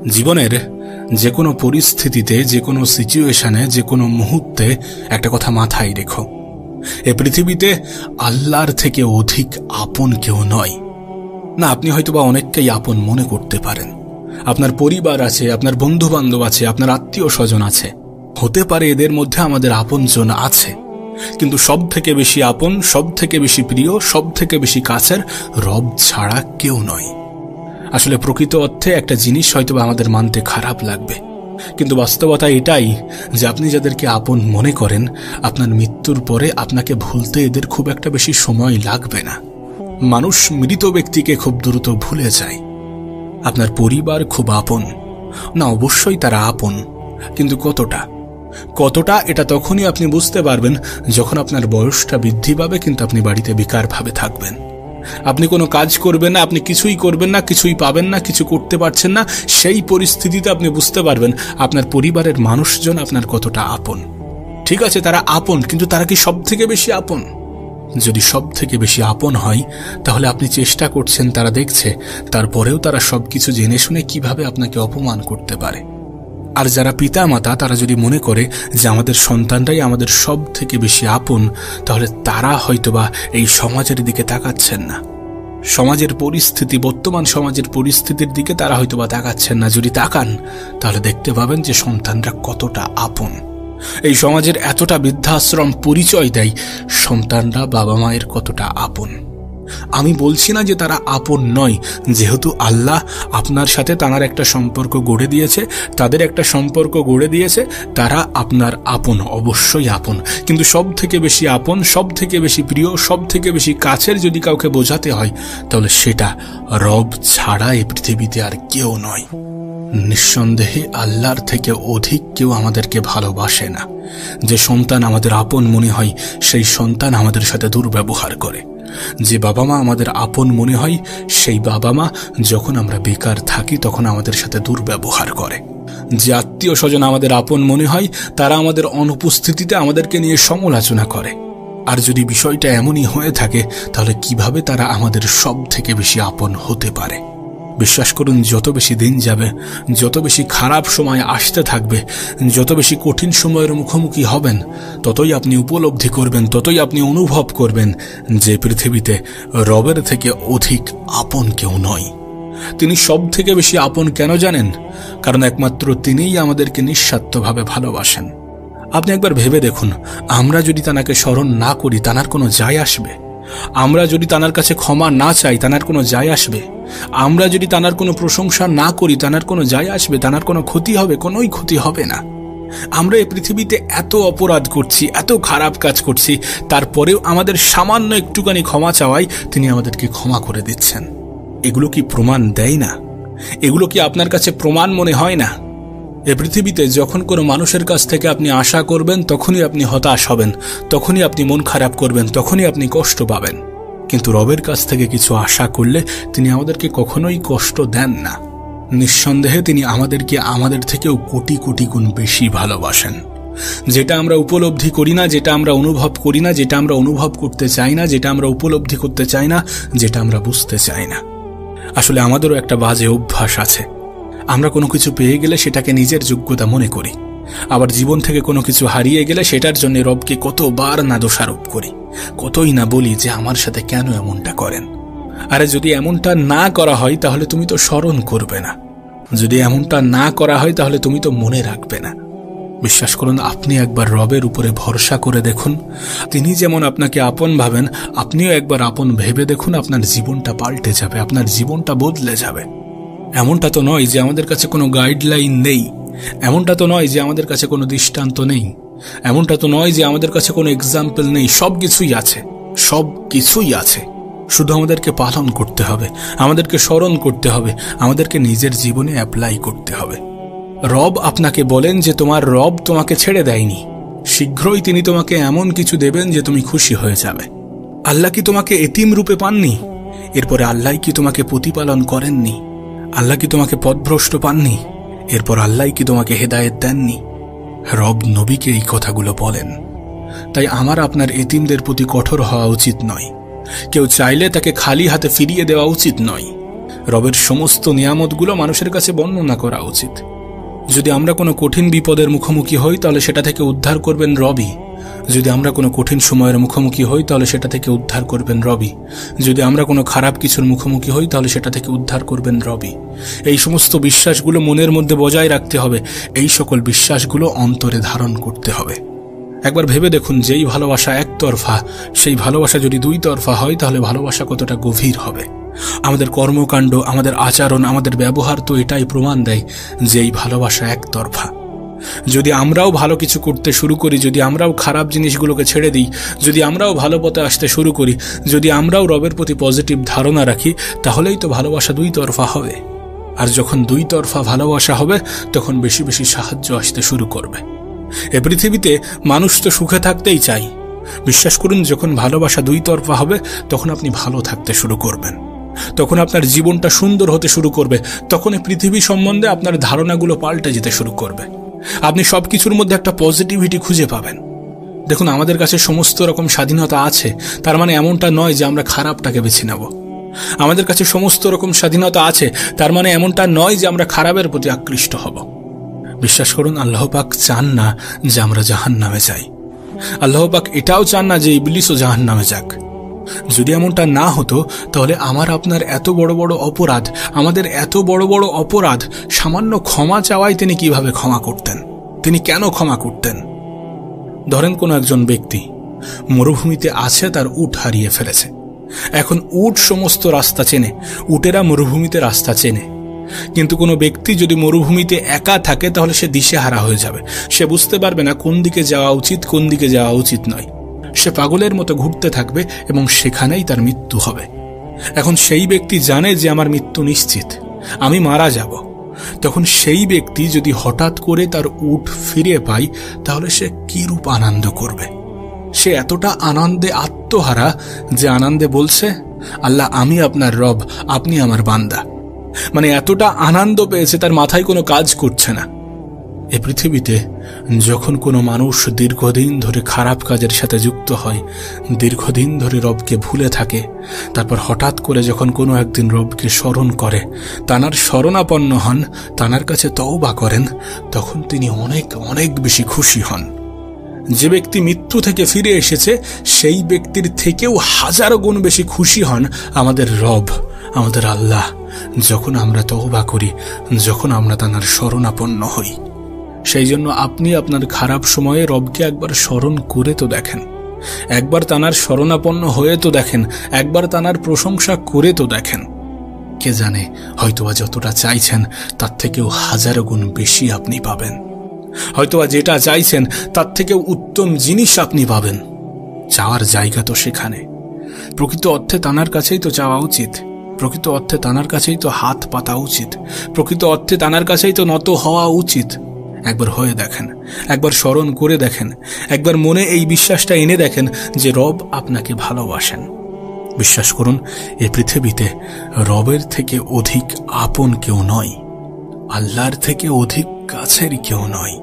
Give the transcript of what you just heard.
জীবনের যে কোনো পরিস্থিতিতে, যে কোনো সিচুয়েশনে, যে কোনো মুহূর্তে একটা কথা মাথায় রেখো, এ পৃথিবীতে আল্লাহর থেকে অধিক আপন কেউ নয়। না, আপনি হয়তোবা অনেককেই আপন মনে করতে পারেন, আপনার পরিবার আছে, আপনার বন্ধু বান্ধব আছে, আপনার আত্মীয় স্বজন আছে, হতে পারে এদের মধ্যে আমাদের আপনজন আছে, কিন্তু সব থেকে বেশি আপন, সব থেকে বেশি প্রিয়, সব থেকে বেশি কাছের রব ছাড়া কেউ নয়। আসলে প্রকৃত অর্থে একটা জিনিস হয়তোবা আমাদের মানতে খারাপ লাগবে, কিন্তু বাস্তবতা এটাই যে আপনি যাদেরকে আপন মনে করেন, আপনার মৃত্যুর পরে আপনাকে ভুলতে এদের খুব একটা বেশি সময় লাগবে না। মানুষ মৃত ব্যক্তিকে খুব দ্রুত ভুলে যায়। আপনার পরিবার খুব আপন না, অবশ্যই তারা আপন, কিন্তু কতটা এটা তখনই আপনি বুঝতে পারবেন যখন আপনার বয়সটা বৃদ্ধি পাবে, কিন্তু আপনি বাড়িতে বেকারভাবে থাকবেন। আপনি কোনো কাজ করবেন না, আপনি কিছুই করবেন না, কিছুই পাবেন না, কিছু করতে পারছেন না। সেই পরিস্থিতিতে আপনি বুঝতে পারবেন আপনার পরিবারের মানুষজন আপনার কতটা আপন। ঠিক আছে, তারা আপন, কিন্তু তারা কি সব থেকে বেশি আপন? যদি সব থেকে বেশি আপন হয়, তাহলে আপনি চেষ্টা করছেন, তারা দেখছে, তারপরেও তারা সবকিছু জেনে শুনে কিভাবে আপনাকে অপমান করতে পারে। আর যারা পিতা মাতা, তারা যদি মনে করে যে আমাদের সন্তানরাই আমাদের সব থেকে বেশি আপন, তাহলে তারা হয়তোবা এই সমাজের দিকে তাকাচ্ছেন না। সমাজের পরিস্থিতি, বর্তমান সমাজের পরিস্থিতির দিকে তারা হয়তোবা তাকাচ্ছেন না। যদি তাকান, তাহলে দেখতে পাবেন যে সন্তানরা কতটা আপন। এই সমাজের এতটা বৃদ্ধাশ্রম পরিচয় দেয় সন্তানরা বাবা মায়ের কতটা আপন। আমি বলছি না যে তারা আপন নয়, যেহেতু আল্লাহ আপনার সাথে তার একটা সম্পর্ক গড়ে দিয়েছে, তাদের একটা সম্পর্ক গড়ে দিয়েছে, তারা আপনার আপন, অবশ্যই আপন। কিন্তু সব থেকে বেশি আপন, সব থেকে বেশি প্রিয়, সব থেকে বেশি কাছের যদি কাউকে বোঝাতে হয়, তাহলে সেটা রব ছাড়া এই পৃথিবীতে আর কেউ নয়। নিঃসন্দেহে আল্লাহর থেকে অধিক কেউ আমাদেরকে ভালোবাসে না। যে সন্তান আমাদের আপন মনে হয়, সেই সন্তান আমাদের সাথে দুর্ব্যবহার করে। যে বাবা মা আমাদের আপন মনে হয়, সেই বাবা মা যখন আমরা বেকার থাকি তখন আমাদের সাথে দুর্ব্যবহার করে। যে আত্মীয় স্বজন আমাদের আপন মনে হয়, তারা আমাদের অনুপস্থিতিতে আমাদেরকে নিয়ে সমালোচনা করে। আর যদি বিষয়টা এমনই হয়ে থাকে, তাহলে কিভাবে তারা আমাদের সব থেকে বেশি আপন হতে পারে? বিশ্বাস করুন, যত বেশি দিন যাবে, যত বেশি খারাপ সময় আসতে থাকবে, যত বেশি কঠিন সময়ের মুখোমুখি হবেন, ততই আপনি উপলব্ধি করবেন, ততই আপনি অনুভব করবেন যে পৃথিবীতে রবের থেকে অধিক আপন কেউ নয়। তিনি সব থেকে বেশি আপন কেন জানেন? কারণ একমাত্র তিনিই আমাদেরকে নিঃস্বার্থভাবে ভালোবাসেন। আপনি একবার ভেবে দেখুন, আমরা যদি তাকে স্মরণ না করি, তার কোনো যায় আসবে? আমরা যদি তার কাছে ক্ষমা না চাই, তার কোনো যায় আসবে? আমরা যদি তার কোনো প্রশংসা না করি, তার কোনো যায় আসবে? তার কোনো ক্ষতি হবে? কোনোই ক্ষতি হবে না। আমরা এই পৃথিবীতে এত অপরাধ করছি, এত খারাপ কাজ করছি, তারপরেও আমাদের সামান্য একটুখানি ক্ষমা চাওয়াই তিনি আমাদেরকে ক্ষমা করে দিচ্ছেন। এগুলো কি প্রমাণ দেয় না? এগুলো কি আপনার কাছে প্রমাণ মনে হয় না? এ পৃথিবীতে যখন কোনো মানুষের কাছ থেকে আপনি আশা করবেন, তখনই আপনি হতাশ হবেন, তখনই আপনি মন খারাপ করবেন, তখনই আপনি কষ্ট পাবেন। কিন্তু রবের কাছ থেকে কিছু আশা করলে তিনি আমাদেরকে কখনোই কষ্ট দেন না। নিঃসন্দেহে তিনি আমাদেরকে আমাদের থেকেও কোটি কোটি গুণ বেশি ভালোবাসেন। যেটা আমরা উপলব্ধি করি না, যেটা আমরা অনুভব করি না, যেটা আমরা অনুভব করতে চাই না, যেটা আমরা উপলব্ধি করতে চাই না, যেটা আমরা বুঝতে চাই না। আসলে আমাদেরও একটা বাজে অভ্যাস আছে। আমরা কোনো কিছু পেয়ে গেলে সেটাকে নিজের যোগ্যতা মনে করি, আবার জীবন থেকে কোনো কিছু হারিয়ে গেলে সেটার জন্য রবকে কতবার না দোষারোপ করি, কতই না বলি যে আমার সাথে কেন এমনটা করেন। আরে যদি এমনটা না করা হয়, তাহলে তুমি তো স্মরণ করবে না। যদি এমনটা না করা হয়, তাহলে তুমি তো মনে রাখবে না। বিশ্বাস করুন, আপনি একবার রবের উপরে ভরসা করে দেখুন, তিনি যেমন আপনাকে আপন ভাবেন, আপনিও একবার আপন ভেবে দেখুন, আপনার জীবনটা পাল্টে যাবে, আপনার জীবনটা বদলে যাবে। এমনটা তো নয় যে আমাদের কাছে কোনো গাইডলাইন নেই, এমনটা তো নয় যে আমাদের কাছে কোনো দৃষ্টান্ত নেই, এমনটা তো নয় যে আমাদের কাছে কোনো এক্সাম্পল নেই। সব কিছুই আছে, সব কিছুই আছে। শুধু আমাদেরকে পালন করতে হবে, আমাদেরকে স্মরণ করতে হবে, আমাদেরকে নিজের জীবনে অ্যাপ্লাই করতে হবে। রব আপনাকে বলেন যে তোমার রব তোমাকে ছেড়ে দেয়নি, শীঘ্রই তিনি তোমাকে এমন কিছু দেবেন যে তুমি খুশি হয়ে যাবে। আল্লাহ কি তোমাকে এতিম রূপে পাননি? এরপরে আল্লাহ কি তোমাকে প্রতিপালন করেননি? আল্লাহ কি তোমাকে পথভ্রষ্ট পাননি? এরপর আল্লাহ কি তোমাকে হেদায়েত দেননি? রব নবীকে এই কথাগুলো বলেন। তাই আমার আপনার এতিমদের প্রতি কঠোর হওয়া উচিত নয়। কেউ চাইলে তাকে খালি হাতে ফিরিয়ে দেওয়া উচিত নয়। রবের সমস্ত নিয়ামতগুলো মানুষের কাছে বর্ণনা করা উচিত। যদি আমরা কোনো কঠিন বিপদের মুখোমুখি হই তাহলে সেটা থেকে উদ্ধার করবেন রবি। যদি আমরা কোনো কঠিন সময়ের মুখোমুখি হই তাহলে সেটা থেকে উদ্ধার করবেন রবি। যদি আমরা কোনো খারাপ কিছুর মুখোমুখি হই তাহলে সেটা থেকে উদ্ধার করবেন রবি। এই সমস্ত বিশ্বাসগুলো মনের মধ্যে বজায় রাখতে হবে। এই সকল বিশ্বাসগুলো অন্তরে ধারণ করতে হবে। একবার ভেবে দেখুন, যেই ভালোবাসা একতরফা, সেই ভালোবাসা যদি দুই তরফা হয় তাহলে ভালোবাসা কতটা গভীর হবে। আমাদের কর্মকাণ্ড, আমাদের আচরণ, আমাদের ব্যবহার তো এটাই প্রমাণ দেয় যে এই ভালোবাসা একতরফা। যদি আমরাও ভালো কিছু করতে শুরু করি, যদি আমরাও খারাপ জিনিসগুলোকে ছেড়ে দিই, যদি আমরাও ভালো পথে আসতে শুরু করি, যদি আমরাও রবের প্রতি পজিটিভ ধারণা রাখি, তাহলেই তো ভালোবাসা দুই তরফা হবে। আর যখন দুই তরফা ভালোবাসা হবে তখন বেশি বেশি সাহায্য আসতে শুরু করবে। এ পৃথিবীতে মানুষ তো সুখে থাকতেই চাই। বিশ্বাস করুন, যখন ভালোবাসা দুই তরফা হবে তখন আপনি ভালো থাকতে শুরু করবেন, তখন আপনার জীবনটা সুন্দর হতে শুরু করবে, তখন এই পৃথিবী সম্বন্ধে আপনার ধারণাগুলো পাল্টে যেতে শুরু করবে। আপনি সবকিছুর মধ্যে একটা পজিটিভিটি খুঁজে পাবেন। দেখুন, আমাদের কাছে সমস্ত রকম স্বাধীনতা আছে, তার মানে এমনটা নয় যে আমরা খারাপটাকে বেছে নেব। আমাদের কাছে সমস্ত রকম স্বাধীনতা আছে, তার মানে এমনটা নয় যে আমরা খারাপের প্রতি আকৃষ্ট হব। বিশ্বাস করুন, আল্লাহ পাক চান না যে আমরা জাহান্নামে যাই। আল্লাহ পাক এটাও চান না যে ইবলিসও জাহান্নামে যাক। যদি এমনটা না হতো তাহলে আমার আপনার এত বড় বড় অপরাধ, আমাদের এত বড় বড় অপরাধ সামান্য ক্ষমা চাওয়ায় তিনি কিভাবে ক্ষমা করতেন? তিনি কেন ক্ষমা করতেন? ধরেন কোনো একজন ব্যক্তি মরুভূমিতে আছে, তার উট হারিয়ে ফেলেছে। এখন উট সমস্ত রাস্তা চেনে, উটেরা মরুভূমিতে রাস্তা চেনে। কিন্তু কোনো ব্যক্তি যদি মরুভূমিতে একা থাকে তাহলে সে দিশেহারা হয়ে যাবে। সে বুঝতে পারবে না কোন দিকে যাওয়া উচিত, কোন দিকে যাওয়া উচিত নয়। সে পাগলের মতো ঘুরতে থাকবে এবং সেখানেই তার মৃত্যু হবে। এখন সেই ব্যক্তি জানে যে আমার মৃত্যু নিশ্চিত, আমি মারা যাব। তখন সেই ব্যক্তি যদি হঠাৎ করে তার উট ফিরে পায় তাহলে সে কিরূপ আনন্দ করবে? সে এতটা আনন্দে আত্মহারা যে আনন্দে বলছে, আল্লাহ, আমি আপনার রব, আপনি আমার বান্দা। মানে এতটা আনন্দ পেয়েছে, তার মাথায় কোনো কাজ করছে না। এ পৃথিবীতে যখন কোনো মানুষ দীর্ঘদিন ধরে খারাপ কাজের সাথে যুক্ত হয়, দীর্ঘদিন ধরে রবকে ভুলে থাকে, তারপর হঠাৎ করে যখন কোনো একদিন রবকে স্মরণ করে, তানার শরণাপন্ন হন, তানার কাছে তওবা করেন, তখন তিনি অনেক অনেক বেশি খুশি হন। যে ব্যক্তি মৃত্যু থেকে ফিরে এসেছে সেই ব্যক্তির থেকেও হাজারো গুণ বেশি খুশি হন আমাদের রব, আমাদের আল্লাহ, যখন আমরা তওবা করি, যখন আমরা তানার শরণাপন্ন হই। সেই জন্য আপনি আপনার খারাপ সময়ে রবকে একবার স্মরণ করে তো দেখেন, একবার তানার শরণাপন্ন হয়ে তো দেখেন, একবার তানার প্রশংসা করে তো দেখেন। কে জানে, হয়তোবা যতটা চাইছেন তার থেকেও হাজারো গুণ বেশি আপনি পাবেন। হয়তোবা যেটা চাইছেন তার থেকেও উত্তম জিনিস আপনি পাবেন। চাওয়ার জায়গা তো সেখানে। প্রকৃত অর্থে তানার কাছেই তো চাওয়া উচিত, প্রকৃত অর্থে তানার কাছেই তো হাত পাতা উচিত, প্রকৃত অর্থে তানার কাছেই তো নত হওয়া উচিত। একবার হয়ে দেখেন, একবার স্মরণ করে দেখেন, একবার মনে এই বিশ্বাসটা এনে দেখেন যে রব আপনাকে ভালোবাসেন। বিশ্বাস করুন, এ পৃথিবীতে রবের থেকে অধিক আপন কেউ নয়, আল্লাহর থেকে অধিক কাছের কেউ নয়।